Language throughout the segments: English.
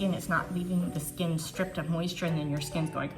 skin, it's not leaving the skin stripped of moisture, and then your skin's going,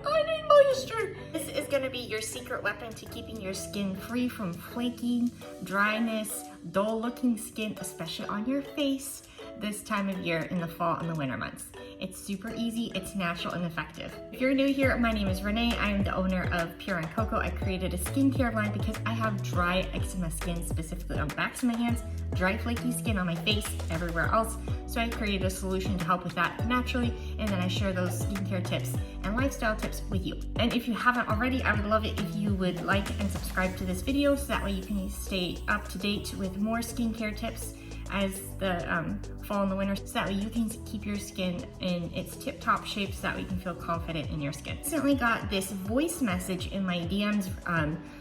I need moisture. This is gonna be your secret weapon to keeping your skin free from flaking, dryness, dull looking skin, especially on your face this time of year in the fall and the winter months. It's super easy, it's natural and effective. If you're new here, my name is Renee. I am the owner of Pure and Cocoa. I created a skincare line because I have dry eczema skin, specifically on the backs of my hands, dry flaky skin on my face, everywhere else. So I created a solution to help with that naturally, and then I share those skincare tips and lifestyle tips with you. And if you haven't already, I would love it if you would like and subscribe to this video so that way you can stay up to date with more skincare tips as the fall and the winter, so that way you can keep your skin in its tip-top shape, so that way you can feel confident in your skin. Recently got this voice message in my DMs.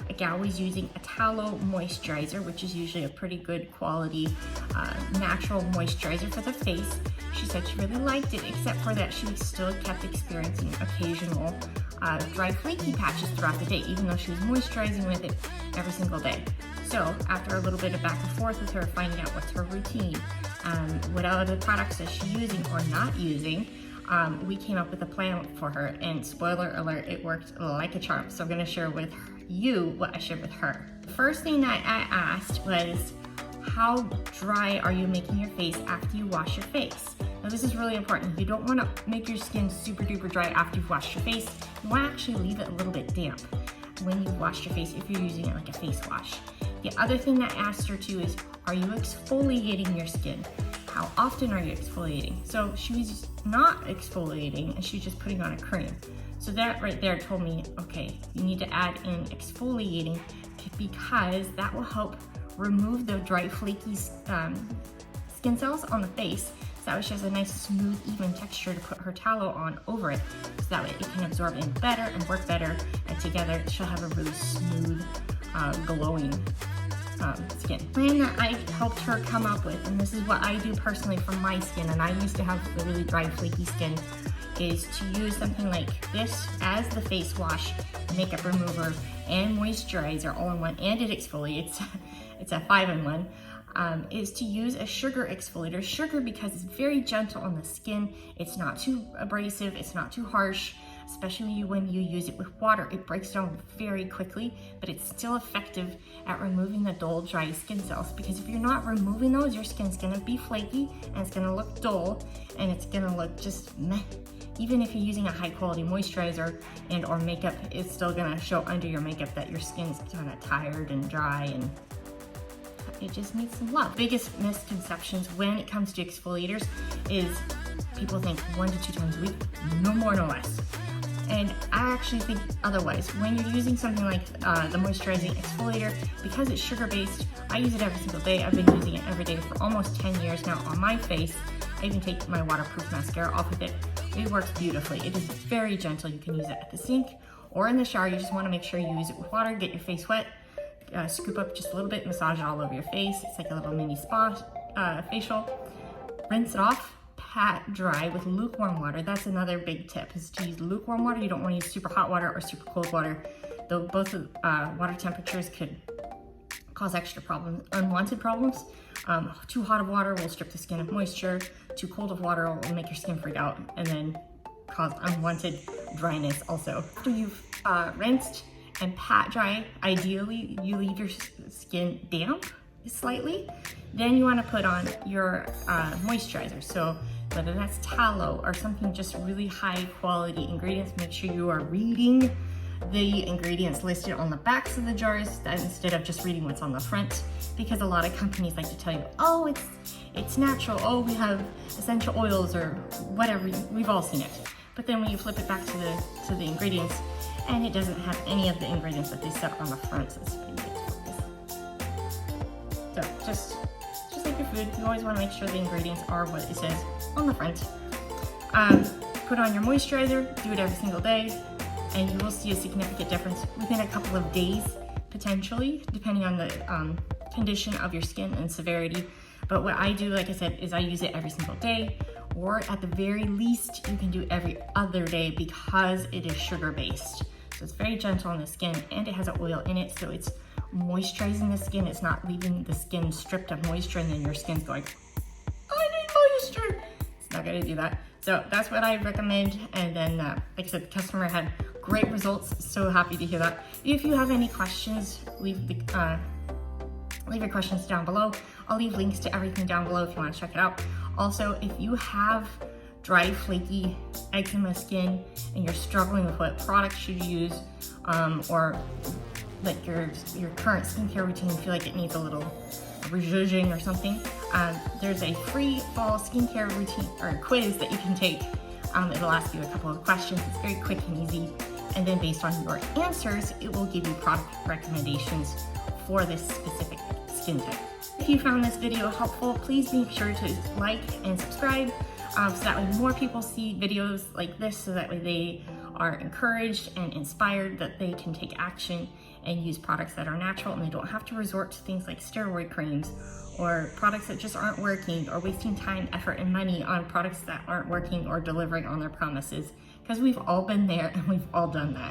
A gal was using a tallow moisturizer, which is usually a pretty good quality natural moisturizer for the face. She said she really liked it, except for that she still kept experiencing occasional dry flaky patches throughout the day, even though she was moisturizing with it every single day. So after a little bit of back and forth with her, finding out what's her routine, what other products is she using or not using, we came up with a plan for her, and spoiler alert, it worked like a charm. So I'm gonna share with you what I shared with her. The first thing that I asked was, how dry are you making your face after you wash your face? Now this is really important. You don't wanna make your skin super duper dry after you've washed your face. You wanna actually leave it a little bit damp when you've washed your face if you're using it like a face wash. The other thing that I asked her too is, are you exfoliating your skin? How often are you exfoliating? So she was not exfoliating and she's just putting on a cream. So that right there told me, okay, you need to add in exfoliating because that will help remove the dry flaky skin cells on the face. So that way she has a nice smooth even texture to put her tallow on over it. So that way it can absorb in better and work better, and together she'll have a really smooth, glowing skin. The plan that I helped her come up with, and this is what I do personally for my skin, and I used to have really dry flaky skin, is to use something like this as the face wash, makeup remover, and moisturizer all in one, and it exfoliates. It's a 5-in-1. Is to use a sugar exfoliator. Sugar, because it's very gentle on the skin, it's not too abrasive, it's not too harsh, especially when you use it with water. It breaks down very quickly, but it's still effective at removing the dull, dry skin cells, because if you're not removing those, your skin's gonna be flaky, and it's gonna look dull, and it's gonna look just meh. Even if you're using a high quality moisturizer and or makeup, it's still gonna show under your makeup that your skin's kind of tired and dry, and it just needs some love. Biggest misconceptions when it comes to exfoliators is people think 1 to 2 times a week, no more, no less. And I actually think otherwise. When you're using something like the moisturizing exfoliator, because it's sugar-based, I use it every single day. I've been using it every day for almost 10 years now on my face. I even take my waterproof mascara off with it. It works beautifully. It is very gentle. You can use it at the sink or in the shower. You just want to make sure you use it with water, get your face wet, scoop up just a little bit, massage it all over your face. It's like a little mini spa facial. Rinse it off. Pat dry with lukewarm water. That's another big tip, is to use lukewarm water. You don't want to use super hot water or super cold water, though both water temperatures could cause extra problems, unwanted problems. Too hot of water will strip the skin of moisture. Too cold of water will make your skin freak out and then cause unwanted dryness also. After you've rinsed and pat dry, ideally you leave your skin damp slightly. Then you want to put on your moisturizer. So whether that's tallow or something, just really high quality ingredients, make sure you are reading the ingredients listed on the backs of the jars instead of just reading what's on the front, because a lot of companies like to tell you, oh, it's natural, oh, we have essential oils or whatever. We've all seen it. But then when you flip it back to the ingredients, and it doesn't have any of the ingredients that they said on the front, so it's pretty good to focus. So just like your food, you always want to make sure the ingredients are what it says on the front. Put on your moisturizer, do it every single day, and you will see a significant difference within a couple of days, potentially, depending on the condition of your skin and severity. But what I do, like I said, is I use it every single day, or at the very least, you can do every other day because it is sugar-based. So it's very gentle on the skin, and it has an oil in it, so it's moisturizing the skin. It's not leaving the skin stripped of moisture, and then your skin's going, I need moisture. not gonna do that. So that's what I recommend. And then, like I said, the customer had great results. So happy to hear that. If you have any questions, leave your questions down below. I'll leave links to everything down below if you want to check it out. Also, if you have dry, flaky eczema skin and you're struggling with what products you use, or like your current skincare routine, you feel like it needs a little rezhuzhing or something, there's a free fall skincare routine or quiz that you can take. It'll ask you a couple of questions. It's very quick and easy. And then based on your answers, it will give you product recommendations for this specific skin type. If you found this video helpful, please make sure to like and subscribe, so that way more people see videos like this, so that way they are encouraged and inspired that they can take action and use products that are natural, and they don't have to resort to things like steroid creams or products that just aren't working, or wasting time, effort, and money on products that aren't working or delivering on their promises, because we've all been there and we've all done that.